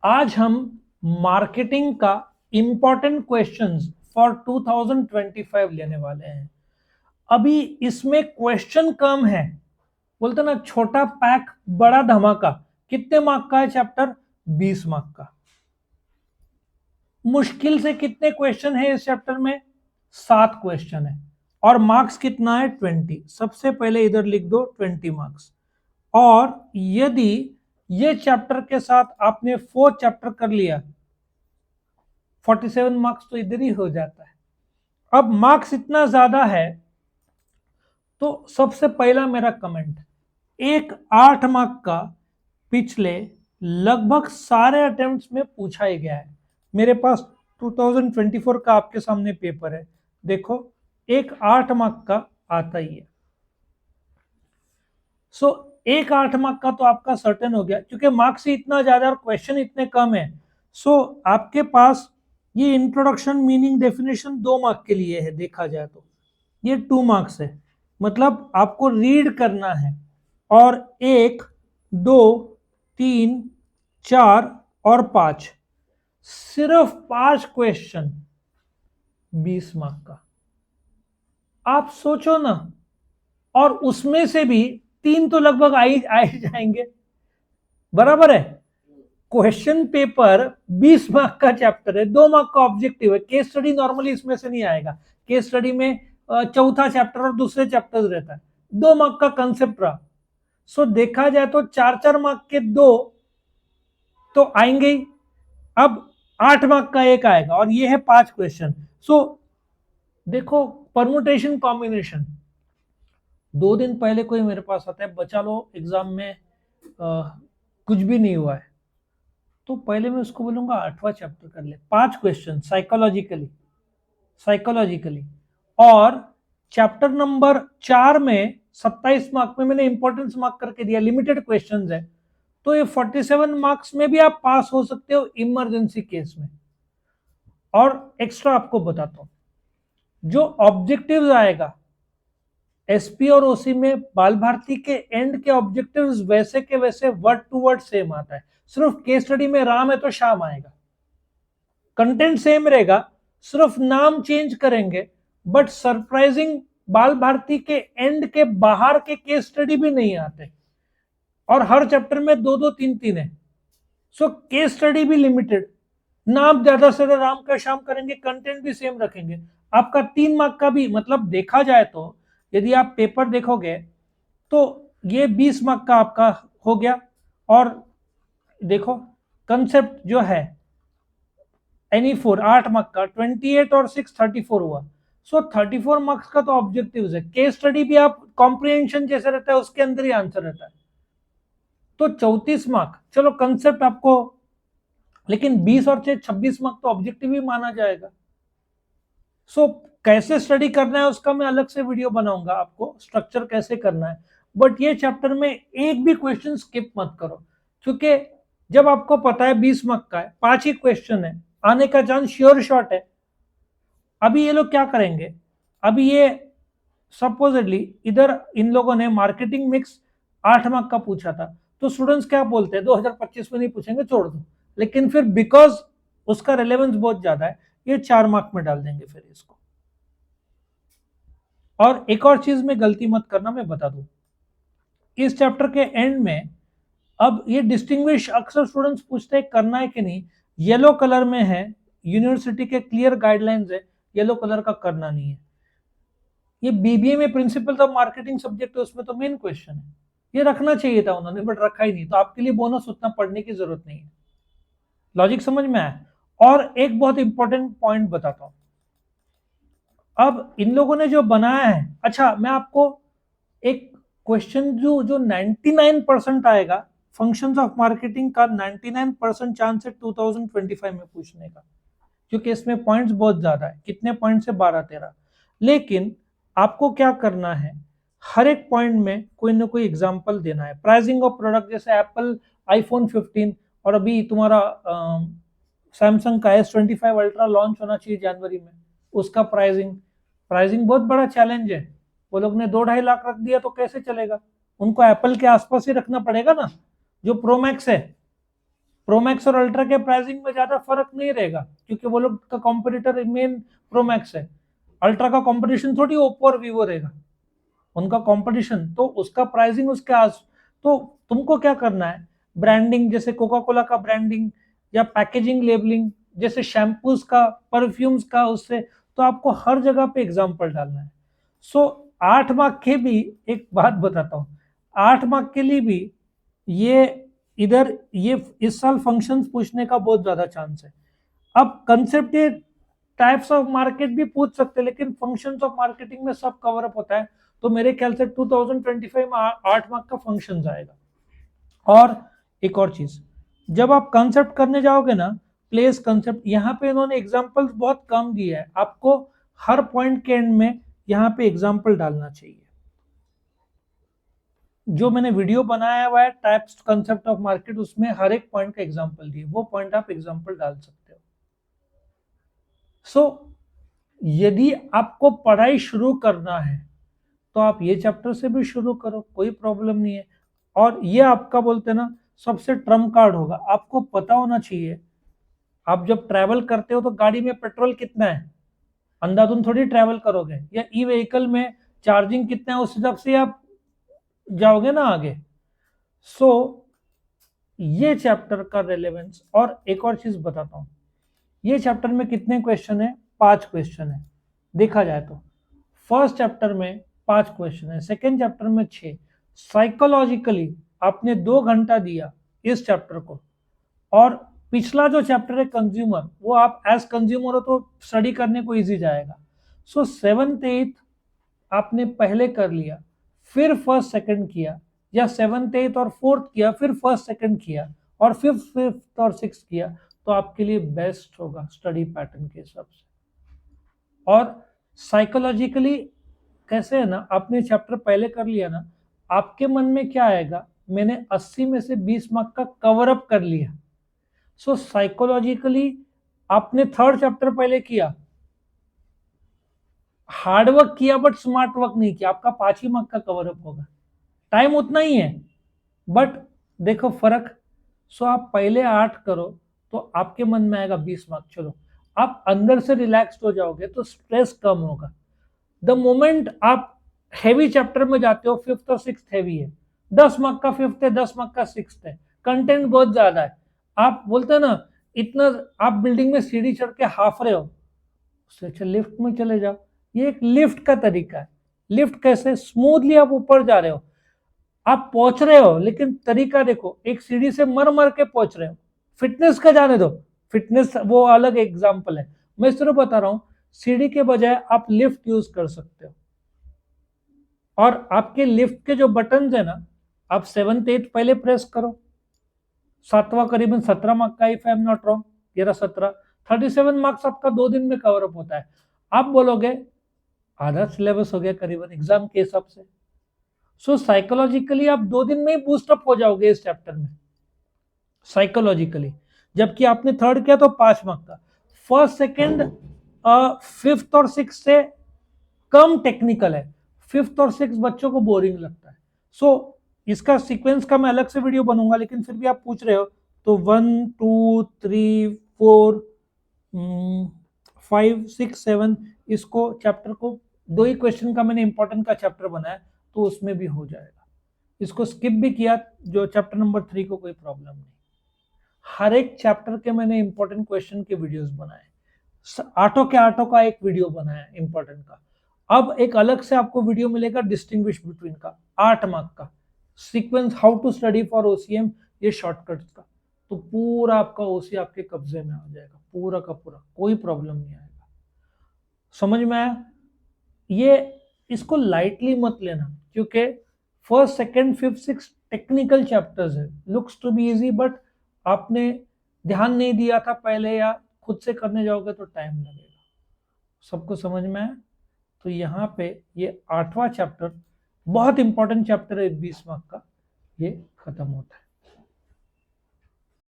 आज हम मार्केटिंग का इंपॉर्टेंट क्वेश्चंस फॉर 2025 लेने वाले हैं। अभी इसमें क्वेश्चन कम है, बोलते ना छोटा पैक बड़ा धमाका। कितने मार्क का है चैप्टर? 20 मार्क का। मुश्किल से कितने क्वेश्चन है इस चैप्टर में? 7 क्वेश्चन है और मार्क्स कितना है? 20। सबसे पहले इधर लिख दो 20 मार्क्स। और यदि ये चैप्टर के साथ आपने 4 चैप्टर कर लिया, 47 मार्क्स तो इधर ही हो जाता है। अब मार्क्स इतना ज्यादा है तो सबसे पहला मेरा कमेंट, एक 8 मार्क का पिछले लगभग सारे अटेम्प्ट्स में पूछा ही गया है। मेरे पास 2024 का आपके सामने पेपर है, देखो एक 8 मार्क का आता ही है। सो एक 8 मार्क का तो आपका सर्टेन हो गया, क्योंकि मार्क्स ही इतना ज्यादा और क्वेश्चन इतने कम है। सो आपके पास ये इंट्रोडक्शन मीनिंग डेफिनेशन 2 मार्क के लिए है, देखा जाए तो ये 2 मार्क्स है, मतलब आपको रीड करना है। और 1, 2, 3, 4 और 5, सिर्फ 5 क्वेश्चन 20 मार्क का। आप सोचो ना, और उसमें से भी 3 तो लगभग आ ही जाएंगे, बराबर है। क्वेश्चन पेपर 20 मार्क का चैप्टर है, 2 मार्क का ऑब्जेक्टिव है। केस स्टडी नॉर्मली इसमें से नहीं आएगा, केस स्टडी में चौथा चैप्टर और दूसरे चैप्टर रहता है। 2 मार्क का कंसेप्ट रहा। सो देखा जाए तो 4-4 मार्क के 2 तो आएंगे ही। अब 8 मार्क का एक आएगा और ये है 5 क्वेश्चन। सो देखो परमुटेशन कॉम्बिनेशन। 2 दिन पहले कोई मेरे पास आता है, बचा लो एग्जाम में कुछ भी नहीं हुआ है, तो पहले मैं उसको बोलूंगा 8वां चैप्टर कर ले, 5 क्वेश्चन साइकोलॉजिकली। और चैप्टर नंबर 4 में 27 मार्क में मैंने इंपॉर्टेंस मार्क करके दिया, लिमिटेड क्वेश्चंस है, तो ये 47 मार्क्स में भी आप पास हो सकते हो इमरजेंसी केस में। और एक्स्ट्रा आपको बताता हूं, जो ऑब्जेक्टिव्स आएगा एसपी और ओसी में, बाल भारती के एंड के ऑब्जेक्टिव्स वैसे के वैसे वर्ड टू वर्ड सेम आता है। सिर्फ केस स्टडी में राम है तो शाम आएगा, कंटेंट सेम रहेगा, सिर्फ नाम चेंज करेंगे। बट सरप्राइजिंग, बाल भारती के एंड के बाहर के केस स्टडी भी नहीं आते, और हर चैप्टर में 2-2, 3-3 है। सो केस स्टडी भी लिमिटेड, नाम ज्यादा से ज्यादा राम का शाम करेंगे, कंटेंट भी सेम रखेंगे। आपका 3 मार्क का भी, मतलब देखा जाए तो यदि आप पेपर देखोगे तो ये 20 मार्क का आपका हो गया। और देखो कंसेप्ट जो है एनी 4 8 मार्क का, 28 और 6 34 हुआ। सो 34 मार्क्स का तो ऑब्जेक्टिव है। केस स्टडी भी आप कॉम्प्रिहेंशन जैसे रहता है उसके अंदर ही आंसर रहता है, तो 34 मार्क चलो कंसेप्ट आपको, लेकिन 20 और 26 मार्क तो ऑब्जेक्टिव ही माना जाएगा। सो कैसे स्टडी करना है उसका मैं अलग से वीडियो बनाऊंगा, आपको स्ट्रक्चर कैसे करना है। बट ये चैप्टर में एक भी क्वेश्चन स्किप मत करो, क्योंकि जब आपको पता है 20 मार्क का है, 5 ही क्वेश्चन है, आने का चांस श्योर शॉट है। अभी ये लोग क्या करेंगे, अभी ये सपोजिटली इधर इन लोगों ने मार्केटिंग मिक्स 8 मार्क का पूछा था, तो स्टूडेंट्स क्या बोलते हैं 2025 में नहीं पूछेंगे, छोड़ दो। लेकिन फिर बिकॉज उसका रिलेवेंस बहुत ज्यादा है, ये 4 मार्क में डाल देंगे फिर इसको। और एक और चीज में गलती मत करना, मैं बता दूं, इस चैप्टर के एंड में अब ये डिस्टिंग्विश अक्सर स्टूडेंट्स पूछते हैं करना है कि नहीं, येलो कलर में है, यूनिवर्सिटी के क्लियर गाइडलाइंस है, येलो कलर का करना नहीं है। ये बीबीए में प्रिंसिपल ऑफ मार्केटिंग सब्जेक्ट है, उसमें तो मेन क्वेश्चन है, ये रखना चाहिए था उन्होंने, बट रखा ही नहीं, तो आपके लिए बोनस उतना पढ़ने की जरूरत नहीं है। लॉजिक समझ में आया। और एक बहुत इंपॉर्टेंट पॉइंट बताता हूं, अब इन लोगों ने जो बनाया है, अच्छा मैं आपको एक क्वेश्चन जो 99% आएगा, फंक्शंस ऑफ मार्केटिंग का 99% चांस है 2025 में पूछने का, क्योंकि इसमें पॉइंट्स बहुत ज्यादा है। कितने पॉइंट्स है? 12-13। लेकिन आपको क्या करना है, हर एक पॉइंट में कोई ना कोई एग्जांपल देना है। प्राइसिंग ऑफ प्रोडक्ट, जैसे एप्पल आईफोन 15 और अभी तुम्हारा सैमसंग का S25 अल्ट्रा लॉन्च होना चाहिए जनवरी में, उसका प्राइसिंग प्राइसिंग बहुत बड़ा चैलेंज है। वो लोग ने 2-2.5 लाख रख दिया तो कैसे चलेगा, उनको एप्पल के आसपास ही रखना पड़ेगा ना, जो प्रो मैक्स है। प्रोमैक्स और अल्ट्रा के प्राइसिंग में ज्यादा फर्क नहीं रहेगा, क्योंकि वो लोग का कॉम्पिटिटर मेन प्रोमैक्स है। अल्ट्रा का कंपटीशन थोड़ी ओप्पो और वीवो रहेगा, उनका कंपटीशन तो उसका प्राइसिंग उसके आस। तो तुमको क्या करना है, ब्रांडिंग जैसे कोका कोला का ब्रांडिंग, या पैकेजिंग लेबलिंग जैसे शैम्पूज का, परफ्यूम्स का, उससे तो आपको हर जगह पे एग्जाम्पल डालना है। सो 8 मार्क के भी, एक बात बताता हूँ, 8 मार्क के लिए भी ये इधर ये इस साल फंक्शंस पूछने का बहुत ज्यादा चांस है। अब कंसेप्ट टाइप्स ऑफ मार्केट भी पूछ सकते हैं, लेकिन फंक्शंस ऑफ मार्केटिंग में सब कवर अप होता है। तो मेरे ख्याल से 2025 में 8 मार्क का फंक्शन आएगा। और एक और चीज, जब आप कंसेप्ट करने जाओगे ना, प्लेस कंसेप्ट, यहाँ पे इन्होंने एग्जांपल्स बहुत कम दिया है, आपको हर पॉइंट के एंड में यहाँ पे एग्जांपल डालना चाहिए। जो मैंने वीडियो बनाया हुआ है टाइप्स कंसेप्ट ऑफ मार्केट, उसमें हर एक पॉइंट का एग्जांपल दिए, वो पॉइंट आप एग्जांपल डाल सकते हो। सो यदि आपको पढ़ाई शुरू करना है तो आप ये चैप्टर से भी शुरू करो, कोई प्रॉब्लम नहीं है। और ये आपका बोलते हैं ना सबसे ट्रम्प कार्ड होगा, आपको पता होना चाहिए। आप जब ट्रैवल करते हो तो गाड़ी में पेट्रोल कितना है अंधाधुंध थोड़ी ट्रैवल करोगे, या ई व्हीकल में चार्जिंग कितना है उस हिसाब से आप जाओगे ना आगे। सो ये चैप्टर का रेलेवेंस। और एक और चीज बताता हूं, ये चैप्टर में कितने क्वेश्चन है, 5 क्वेश्चन है। देखा जाए तो फर्स्ट चैप्टर में 5 क्वेश्चन है, सेकेंड चैप्टर में 6। साइकोलॉजिकली आपने 2 घंटा दिया इस चैप्टर को, और पिछला जो चैप्टर है कंज्यूमर, वो आप एज कंज्यूमर हो तो स्टडी करने को इजी जाएगा। सो 7th 8th आपने पहले कर लिया, फिर फर्स्ट सेकंड किया, या 7th 8th और 4th किया, फिर फर्स्ट सेकंड किया, और फिफ्थ और 6th किया, तो आपके लिए बेस्ट होगा स्टडी पैटर्न के हिसाब से। और साइकोलॉजिकली कैसे है ना, आपने चैप्टर पहले कर लिया ना, आपके मन में क्या आएगा, मैंने 80 में से 20 मार्क का कवर अप कर लिया। सो साइकोलॉजिकली आपने थर्ड चैप्टर पहले किया, हार्ड वर्क किया बट स्मार्ट वर्क नहीं किया, आपका 5 ही मार्क का कवर अप होगा। टाइम उतना ही है बट देखो फर्क। सो आप पहले 8 करो तो आपके मन में आएगा 20 मार्क, चलो आप अंदर से रिलैक्स्ड हो जाओगे तो स्ट्रेस कम होगा। द मोमेंट आप हैवी चैप्टर में जाते हो, 5th और 6th हैवी है, 10 मार्क का 5th है, 10 मार्क का 6th है, कंटेंट बहुत ज्यादा है। आप बोलते हैं ना, इतना आप बिल्डिंग में सीढ़ी चढ़ के हाफ रहे हो, उससे अच्छा लिफ्ट में चले जाओ। ये एक लिफ्ट का तरीका है। लिफ्ट कैसे, स्मूथली आप ऊपर जा रहे हो, आप पहुंच रहे हो, लेकिन तरीका देखो, एक सीढ़ी से मर मर के पहुंच रहे हो। फिटनेस का जाने दो, फिटनेस वो अलग एग्जाम्पल है, मैं सिर्फ बता रहा हूं सीढ़ी के बजाय आप लिफ्ट यूज कर सकते हो। और आपके लिफ्ट के जो बटन है ना, आप 7th 8th पहले प्रेस करो, 7वां करीबन 17 मार्क का, if I am not wrong, 13-17, 37 marks आपका 2 दिन में कवर अप होता है। आप बोलोगे आधा सिलेबस हो गया करीबन एग्जाम के हिसाब से। सो साइकोलॉजिकली आप 2 दिन में ही बूस्टअप हो जाओगे इस चैप्टर में साइकोलॉजिकली। जबकि आपने थर्ड किया तो 5 मार्क का, फर्स्ट सेकंड 5th और 6th से कम टेक्निकल है, 5th और 6th बच्चों को बोरिंग लगता है। सो इसका सीक्वेंस का मैं अलग से वीडियो बनूंगा, लेकिन फिर भी आप पूछ रहे हो तो 1 2 3 4 5 6 7 इसको चैप्टर को 2 ही क्वेश्चन का मैंने इंपॉर्टेंट का चैप्टर बनाया, तो उसमें भी हो जाएगा। इसको स्किप भी किया जो चैप्टर नंबर 3 को, कोई प्रॉब्लम नहीं। हर एक चैप्टर के मैंने इंपॉर्टेंट क्वेश्चन के वीडियोस बनाए, आठों के आठों का एक वीडियो बनाया इंपॉर्टेंट का। अब एक अलग से आपको वीडियो मिलेगा डिस्टिंग्विश बिटवीन का, 8 मार्क का sequence, how to study for OCM, ये शॉर्टकट्स का। तो पूरा आपका ओसी आपके कब्जे में आ जाएगा, पूरा का पूरा, कोई प्रॉब्लम नहीं आएगा। समझ में आया? ये इसको लाइटली मत लेना, क्योंकि first second 5th 6th technical chapters है, looks to be easy, but आपने ध्यान नहीं दिया था पहले, या खुद से करने जाओगे तो टाइम लगेगा। सबको समझ में आया? तो यहाँ पे ये 8वां चैप्टर बहुत इंपॉर्टेंट चैप्टर है 20 मार्क का, ये खत्म होता है।